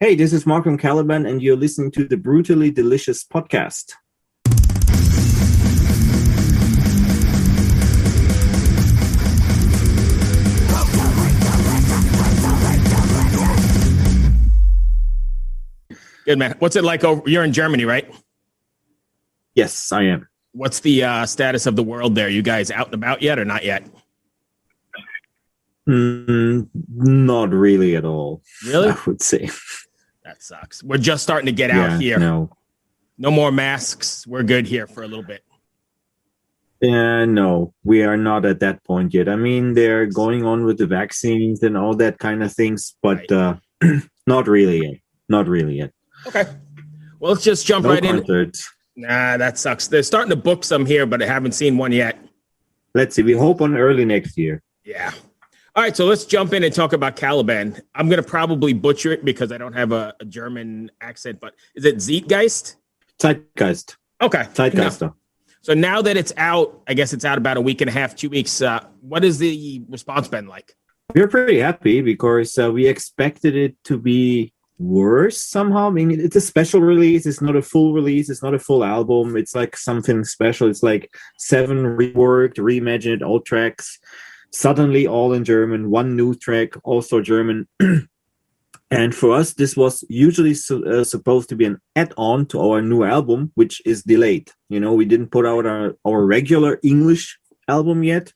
Hey, this is Marc from Caliban, and you're listening to the Brutally Delicious podcast. Good, man. What's it like over? You're in Germany, right? Yes, I am. What's the status of the world there? You guys out and about yet or not yet? Not really at all. Really? I would say. That sucks. We're just starting to get out here. No more masks. We're good here for a little bit. No, we are not at that point yet. I mean, they're going on with the vaccines and all that kind of things, but Right. Not really yet. Not really yet. Okay. Well, let's just jump right in. Concerts. Nah, that sucks. They're starting to book some here, but I haven't seen one yet. Let's see. We hope on early next year. Yeah. All right, so let's jump in and talk about Caliban. I'm going to probably butcher it because I don't have a German accent, but is it Zeitgeist? Zeitgeist. Okay. Zeitgeister. No. So now that it's out, I guess it's out about a week and a half, 2 weeks. What has the response been like? We're pretty happy because we expected it to be worse somehow. I mean, it's a special release. It's not a full release. It's not a full album. It's like something special. It's like 7 reworked, reimagined old tracks, suddenly all in German, 1 new track, also German. And for us, this was usually supposed to be an add-on to our new album, which is delayed. You know, we didn't put out our regular English album yet.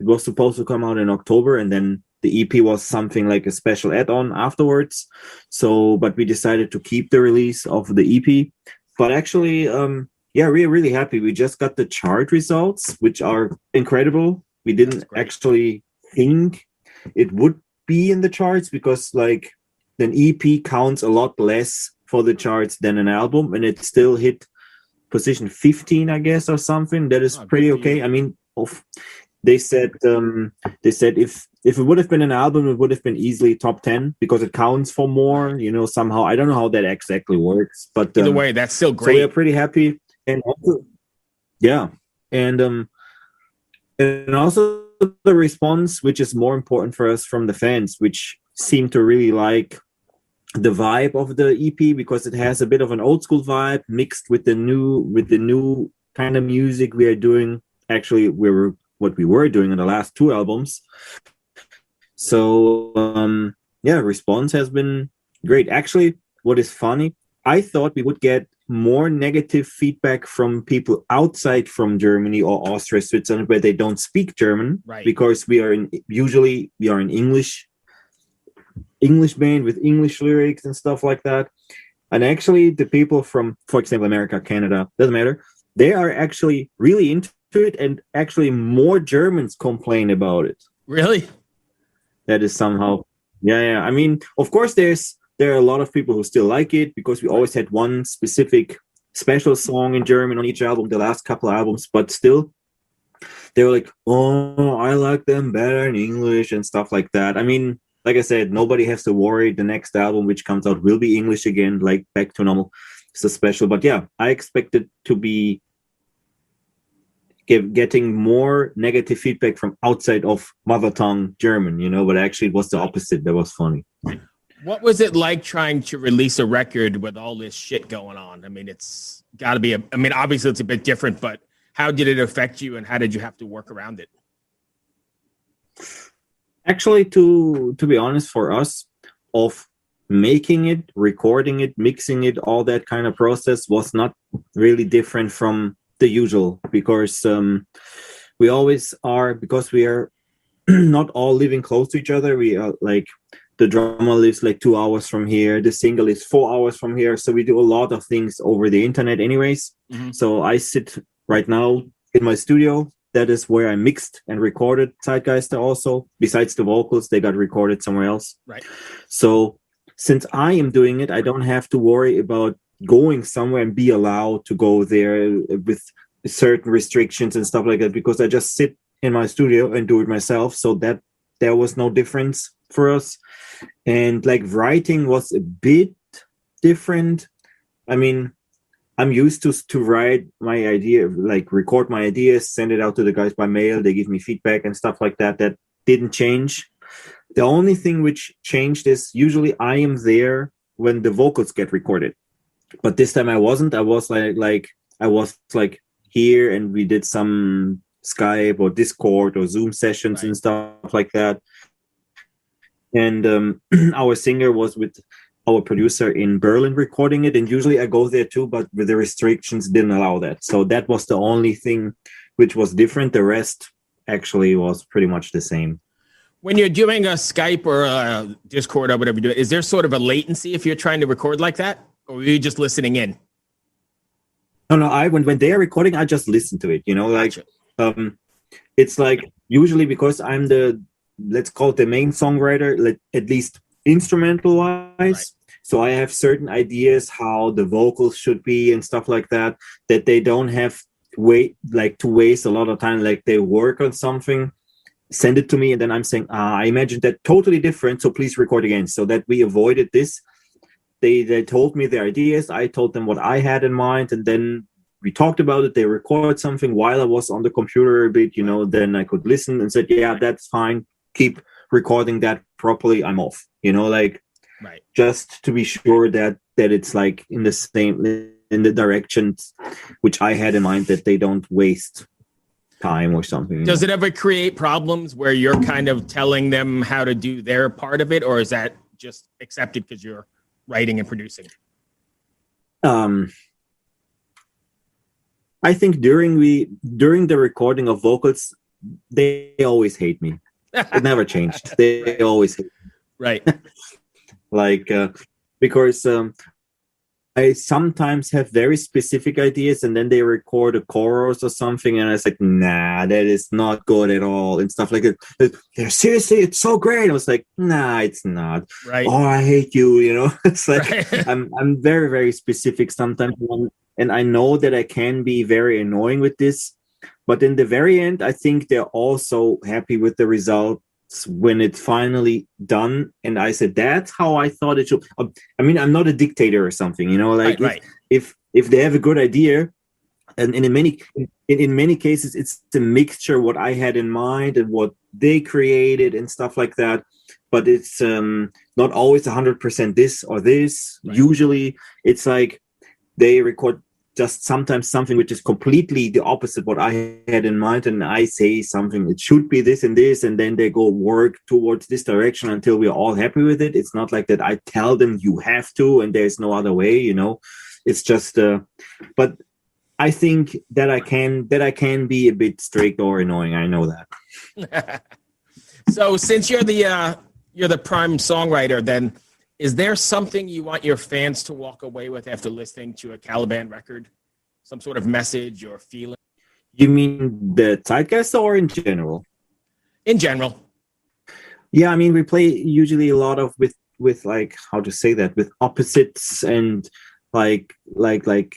It was supposed to come out in October, and then the EP was something like a special add-on afterwards. So, but we decided to keep the release of the EP. But actually, we're really happy. We just got the chart results, which are incredible. We didn't actually think it would be in the charts because, like, an EP counts a lot less for the charts than an album, and it still hit position 15, I guess, or something. That is pretty okay. I mean, they said if it would have been an album, it would have been easily top 10 because it counts for more. You know, somehow I don't know how that exactly works, but either way, that's still great. So we're pretty happy, and also, and also the response, which is more important for us from the fans, which seem to really like the vibe of the EP because it has a bit of an old school vibe mixed with the new kind of music we are doing. Actually, what we were doing in the last 2 albums. So response has been great. Actually, what is funny, I thought we would get more negative feedback from people outside from Germany or Austria, Switzerland, where they don't speak German, right? Because we are an English band with English lyrics and stuff like that. And actually, the people from, for example, America, Canada, doesn't matter, they are actually really into it, and actually more Germans complain about it. Really? That is somehow, yeah. I mean, of course, there are a lot of people who still like it because we always had one specific special song in German on each album, the last couple of albums, but still, they were like, oh, I like them better in English and stuff like that. I mean, like I said, nobody has to worry. The next album which comes out will be English again, like back to normal. It's a special, but yeah, I expected to be getting more negative feedback from outside of mother tongue German, you know, but actually it was the opposite. That was funny. What was it like trying to release a record with all this shit going on? I mean, it's got to be obviously it's a bit different, but how did it affect you and how did you have to work around it? Actually, to be honest, for us, of making it, recording it, mixing it, all that kind of process was not really different from the usual because we always are, because we are not all living close to each other. We are like, the drummer lives like 2 hours from here, the singer is 4 hours from here, so we do a lot of things over the internet anyways. So I sit right now in my studio. That is where I mixed and recorded Zeitgeister also. Besides the vocals, they got recorded somewhere else. Right. So since I am doing it, I don't have to worry about going somewhere and be allowed to go there with certain restrictions and stuff like that, because I just sit in my studio and do it myself. So that there was no difference for us. And like writing was a bit different. I mean, I'm used to write my idea, like record my ideas, send it out to the guys by mail. They give me feedback and stuff like that. That didn't change. The only thing which changed is usually I am there when the vocals get recorded. But this time I wasn't. I was like here, and we did some Skype or Discord or Zoom sessions and stuff like that. And our singer was with our producer in Berlin recording it, and usually I go there too, but with the restrictions didn't allow that. So that was the only thing which was different. The rest actually was pretty much the same. When you're doing a Skype or a Discord or whatever you do, is there sort of a latency if you're trying to record like that, or are you just listening in? No. When they are recording, I just listen to it. Like it's like usually because I'm the, let's call it the main songwriter, at least instrumental wise. Right. So I have certain ideas how the vocals should be and stuff like that they don't have to waste a lot of time. Like they work on something, send it to me, and then I'm saying, I imagined that totally different, so please record again, so that we avoided this. They told me their ideas, I told them what I had in mind, and then we talked about it. They recorded something while I was on the computer a bit, then I could listen and said, yeah, that's fine, keep recording that properly, I'm off, just to be sure that it's like in the directions which I had in mind, that they don't waste time or something. Does it ever create problems where you're kind of telling them how to do their part of it, or is that just accepted because you're writing and producing? I think during the recording of vocals, they always hate me. It never changed. They always hate me. Right. Because I sometimes have very specific ideas, and then they record a chorus or something, and I was like, nah, that is not good at all, and stuff like that. They're seriously, it's so great. I was like, nah, it's not. Right. Oh, I hate you. It's like right. I'm very, very specific sometimes, and I know that I can be very annoying with this, but in the very end, I think they're also happy with the result when it's finally done. And I said, that's how I thought it should. I mean, I'm not a dictator or something, right. If they have a good idea, and in many cases, it's a mixture what I had in mind and what they created and stuff like that. But it's not always 100% this or this. Right. Usually it's like they record just sometimes something which is completely the opposite what I had in mind, and I say something, it should be this and this, and then they go work towards this direction until we're all happy with it. It's not like that I tell them you have to and there's no other way, It's just but I think that I can be a bit strict or annoying. I know that. So since you're the prime songwriter, then is there something you want your fans to walk away with after listening to a Caliban record? Some sort of message or feeling? You mean the Zeitgeister or in general? In general. Yeah, I mean, we play usually a lot of with like, how to say that, with opposites and like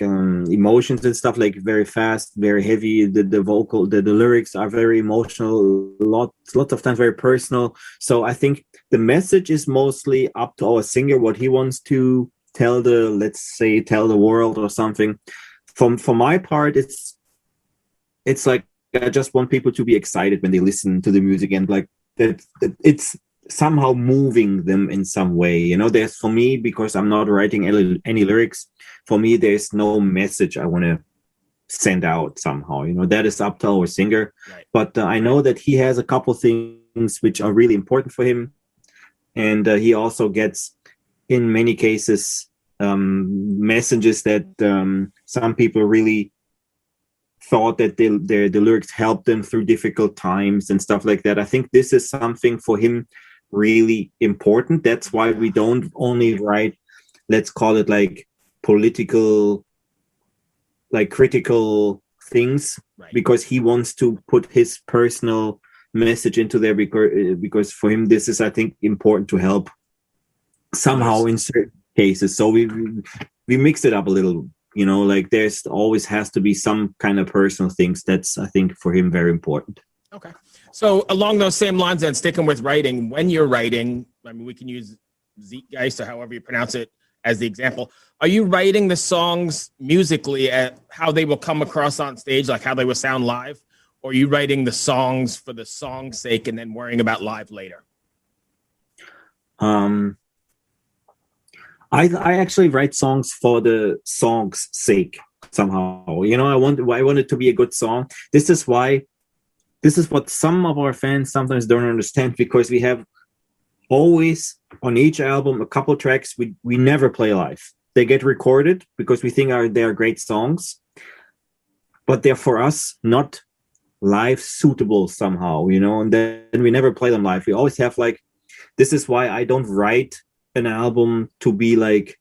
emotions and stuff, like very fast, very heavy. The vocal, the lyrics are very emotional, lots of times very personal. So I think the message is mostly up to our singer, what he wants to tell the world or something. For my part, it's like I just want people to be excited when they listen to the music, and like that it's somehow moving them in some way. There's, for me, because I'm not writing any lyrics, for me there's no message I want to send out somehow. That is up to our singer. Right. But I know that he has a couple things which are really important for him, and he also gets, in many cases, messages that some people really thought that the lyrics helped them through difficult times and stuff like that. I think this is something for him really important. That's why we don't only write, let's call it like political, like critical things, right, because he wants to put his personal message into there, because for him this is, I think, important to help somehow in certain cases. So we mix it up a little, like there's always has to be some kind of personal things. That's, I think, for him very important. Okay. So along those same lines, and sticking with writing, when you're writing, I mean, we can use Zeitgeister, however you pronounce it, as the example. Are you writing the songs musically at how they will come across on stage, like how they will sound live? Or are you writing the songs for the song's sake and then worrying about live later? I actually write songs for the song's sake somehow. I want it to be a good song. This is what some of our fans sometimes don't understand, because we have always on each album a couple tracks we never play live. They get recorded because we think they are great songs, but they're for us not live suitable somehow, and then we never play them live. We always have like, this is why I don't write an album to be like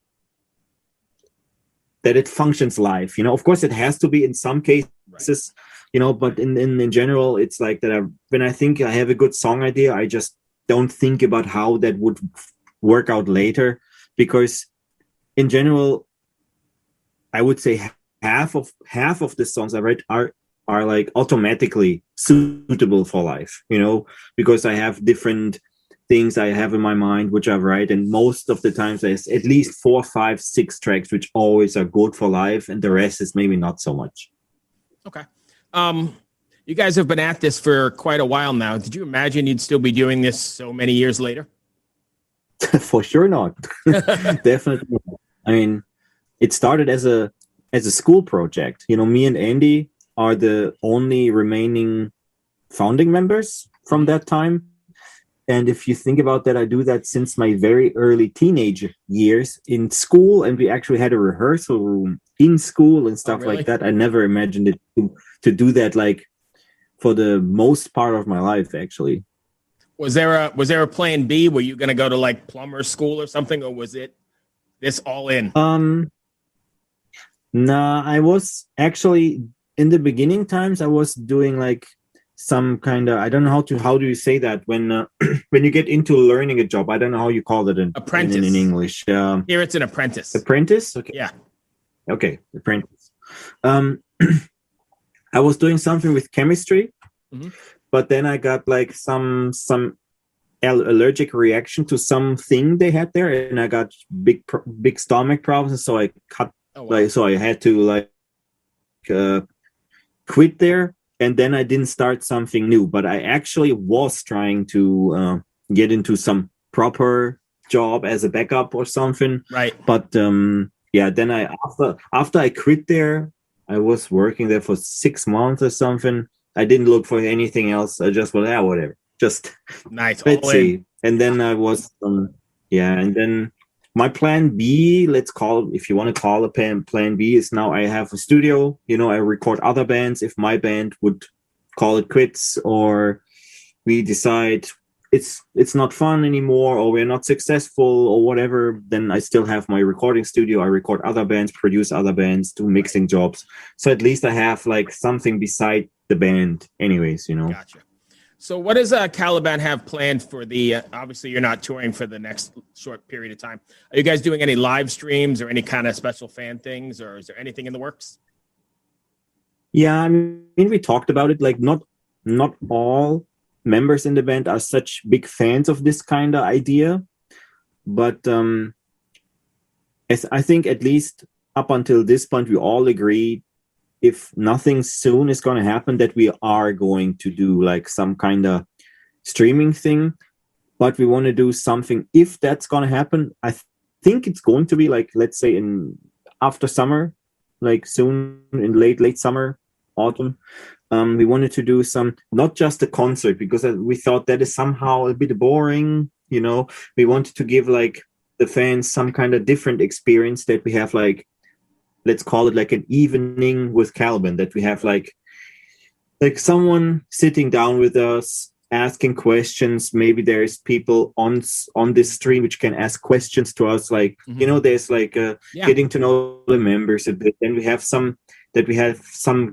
that it functions live. Of course it has to be in some cases, right. But in general, it's like that when I think I have a good song idea, I just don't think about how that would work out later, because in general, I would say half of the songs I write are like automatically suitable for life, because I have different things I have in my mind which I write, and most of the times there's at least 4, 5, 6 tracks which always are good for live, and the rest is maybe not so much. Okay. You guys have been at this for quite a while now. Did you imagine you'd still be doing this so many years later? For sure not. Definitely not. I mean, it started as a school project. Me and Andy are the only remaining founding members from that time. And if you think about that, I do that since my very early teenage years in school, and we actually had a rehearsal room in school and stuff like that. I never imagined it to do that like for the most part of my life, actually. Was there a plan B? Were you going to go to like plumber school or something, or was it this all in? Nah, I was actually in the beginning times. I was doing like some kind of, I don't know how do you say that when when you get into learning a job. I don't know how you call it in English. Here it's an apprentice. Apprentice? Okay. Yeah. Okay, apprentice. I was doing something with chemistry, but then I got like some allergic reaction to something they had there, and I got big stomach problems. So I cut. Oh, wow. So I had to quit there, and then I didn't start something new. But I actually was trying to get into some proper job as a backup or something. Right. But yeah, then after I quit there, I was working there for 6 months or something. I didn't look for anything else. I just went, whatever. Just nice. Let's see. And then I was, and then my plan B, if you want to call it plan B, is now I have a studio. I record other bands. If my band would call it quits, or we decide it's not fun anymore, or we're not successful or whatever, then I still have my recording studio. I record other bands, produce other bands, do mixing jobs. So at least I have like something beside the band anyways, Gotcha. So what does Caliban have planned for the, obviously you're not touring for the next short period of time. Are you guys doing any live streams or any kind of special fan things, or is there anything in the works? Yeah, I mean, we talked about it, like not all members in the band are such big fans of this kind of idea, but as I think at least up until this point, we all agree, if nothing soon is going to happen, that we are going to do like some kind of streaming thing. But we want to do something, if that's going to happen. I think it's going to be like, let's say after summer, like soon in late summer, autumn. We wanted to do not just a concert, because we thought that is somehow a bit boring. We wanted to give like the fans some kind of different experience, that we have like, let's call it like an evening with Caliban, that we have like someone sitting down with us, asking questions. Maybe there's people on this stream which can ask questions to us. Like, there's like getting to know the members a bit. Then we have some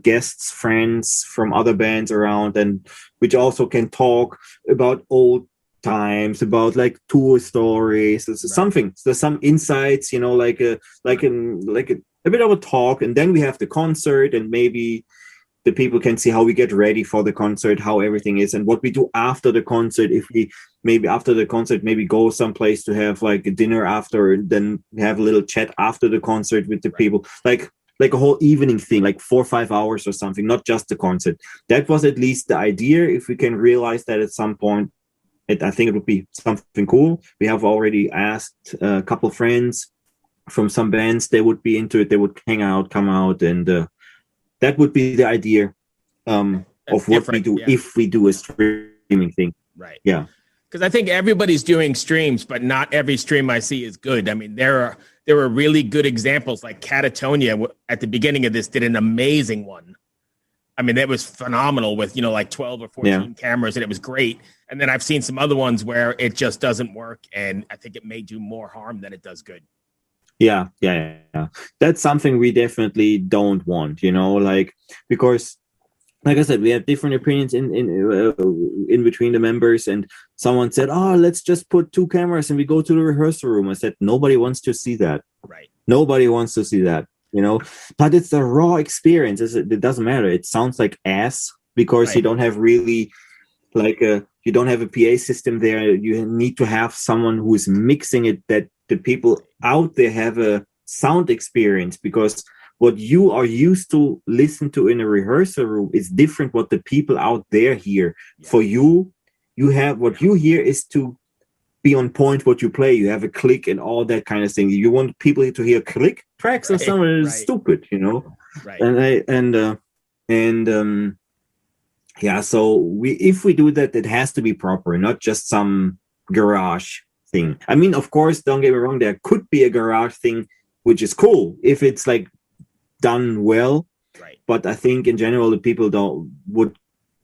guests, friends from other bands around, and which also can talk about old times, about like tour stories. There's something. There's some insights, like a bit of a talk. And then we have the concert, and maybe the people can see how we get ready for the concert, how everything is, and what we do after the concert. If we maybe after the concert maybe go someplace to have like a dinner after, and then have a little chat after the concert with the people, like a whole evening thing, like 4 or 5 hours or something, not just the concert. That was at least the idea. If we can realize that at some point, I think it would be something cool. We have already asked a couple friends from some bands, they would be into it. They would hang out, come out, and that would be the idea of what we do if we do a streaming thing. Right. Yeah. Because I think everybody's doing streams, but not every stream I see is good. I mean, there are really good examples, like Catatonia at the beginning of this did an amazing one. I mean, that was phenomenal with, like 12 or 14 cameras, and it was great. And then I've seen some other ones where it just doesn't work, and I think it may do more harm than it does good. Yeah. That's something we definitely don't want, because, like I said, we have different opinions in between the members, and someone said, "Oh, let's just put 2 cameras and we go to the rehearsal room." I said, nobody wants to see that. Right. Nobody wants to see that, but it's the raw experience. It doesn't matter. It sounds like ass because you don't have really you don't have a PA system there. You need to have someone who is mixing it, that the people out there have a sound experience, because what you are used to listen to in a rehearsal room is different what the people out there hear. Yeah. For you have what you hear is to be on point what you play. You have a click and all that kind of thing. You want people to hear click tracks or something stupid, Right. So if we do that, it has to be proper, not just some garage thing. I mean, of course, don't get me wrong, there could be a garage thing which is cool if it's done well, right? But I think in general the people would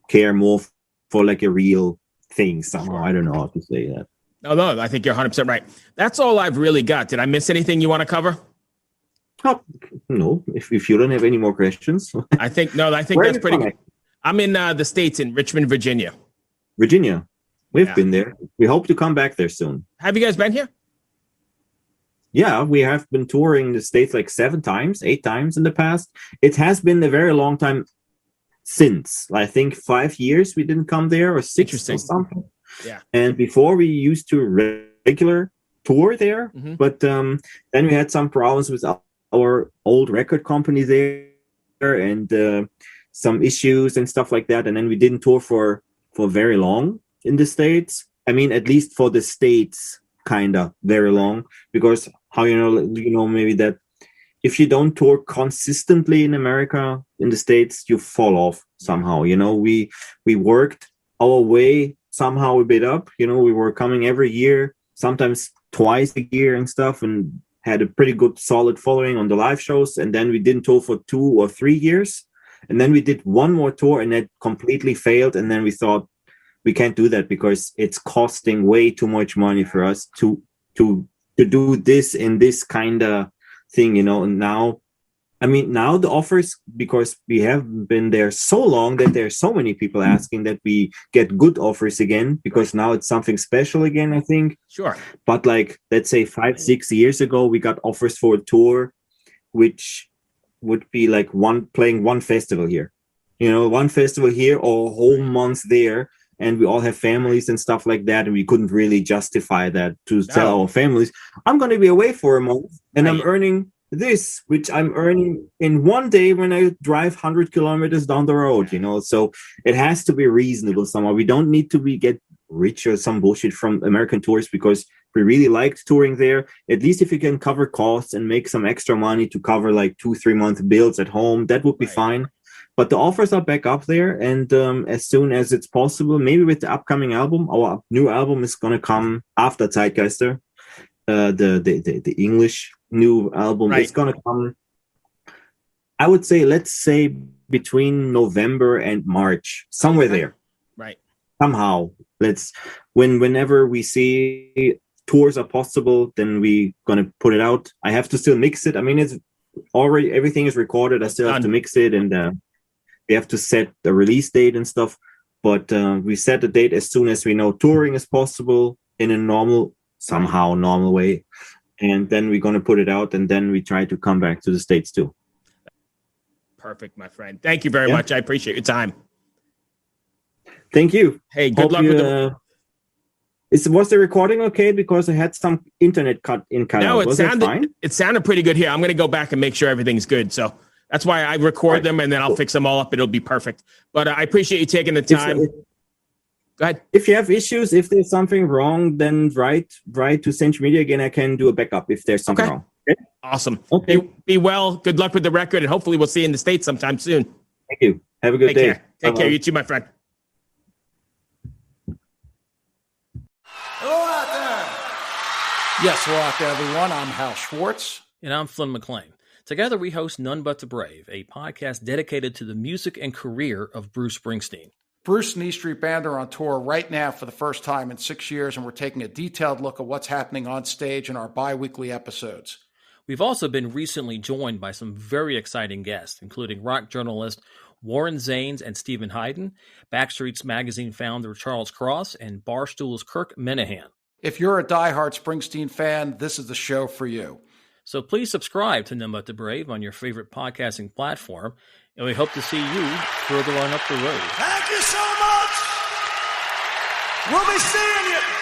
care more for a real thing somehow. Sure. I don't know how to say that. No, I think you're 100% right. That's all I've really got. Did I miss anything you want to cover? Oh, no, if you don't have any more questions. I think that's pretty good. I'm in the States, in Richmond, Virginia. We've been there. We hope to come back there soon. Have you guys been here? Yeah, we have been touring the States 7 times, 8 times in the past. It has been a very long time since. I think 5 years we didn't come there, or 6 or something. Yeah. And before we used to regular tour there, but then we had some problems with our old record company there, and some issues and stuff like that. And then we didn't tour for very long in the States. I mean, at least for the States, kind of very long, because how maybe that if you don't tour consistently in America, in the States, you fall off somehow. We worked our way somehow a bit up. We were coming every year, sometimes twice a year and stuff, and had a pretty good solid following on the live shows. And then we didn't tour for 2 or 3 years, and then we did one more tour, and that completely failed. And then we thought, we can't do that because it's costing way too much money for us to do this in this kind of thing, And now the offers, because we have been there so long that there's so many people asking that we get good offers again, because now it's something special again, I think. Sure. But let's say 5-6 years ago, we got offers for a tour, which would be playing one festival here, one festival here or a whole month there. And we all have families and stuff like that, and we couldn't really justify that to tell our families, I'm going to be away for a month, and I'm earning this, which I'm earning in one day when I drive 100 kilometers down the road, So it has to be reasonable somehow. We don't need to get rich or some bullshit from American tours, because we really liked touring there. At least if you can cover costs and make some extra money to cover 2-3 month bills at home, that would be fine. But the offers are back up there, and as soon as it's possible, maybe with the upcoming album, our new album is going to come after Zeitgeister, the English new album. Right. It's going to come, I would say, let's say between November and March, somewhere there. Right. Somehow, whenever we see tours are possible, then we're going to put it out. I have to still mix it. I mean, it's already, everything is recorded. I still have to mix it, and we have to set the release date and stuff, but we set the date as soon as we know touring is possible in a normal way. And then we're going to put it out, and then we try to come back to the States too. Perfect, my friend. Thank you very much. I appreciate your time. Thank you. Hey, good luck with the... Was the recording okay? Because I had some internet cut out. No, it sounded pretty good here. I'm going to go back and make sure everything's good. So that's why I record them, and then I'll fix them all up. It'll be perfect. But I appreciate you taking the time. Go ahead. If you have issues, if there's something wrong, then write to Century Media again. I can do a backup if there's something wrong. Okay. Awesome. Okay. Be well. Good luck with the record, and hopefully we'll see you in the States sometime soon. Thank you. Have a good day. Take care. You too, my friend. Hello out there. Yes, hello out there, everyone. I'm Hal Schwartz. And I'm Flynn McLean. Together we host None But the Brave, a podcast dedicated to the music and career of Bruce Springsteen. Bruce and E Street Band are on tour right now for the first time in 6 years, and we're taking a detailed look at what's happening on stage in our bi-weekly episodes. We've also been recently joined by some very exciting guests, including rock journalist Warren Zanes and Stephen Hayden, Backstreet's Magazine founder Charles Cross, and Barstool's Kirk Minahan. If you're a diehard Springsteen fan, this is the show for you. So please subscribe to None But the Brave on your favorite podcasting platform, and we hope to see you further on up the road. Thank you so much. We'll be seeing you.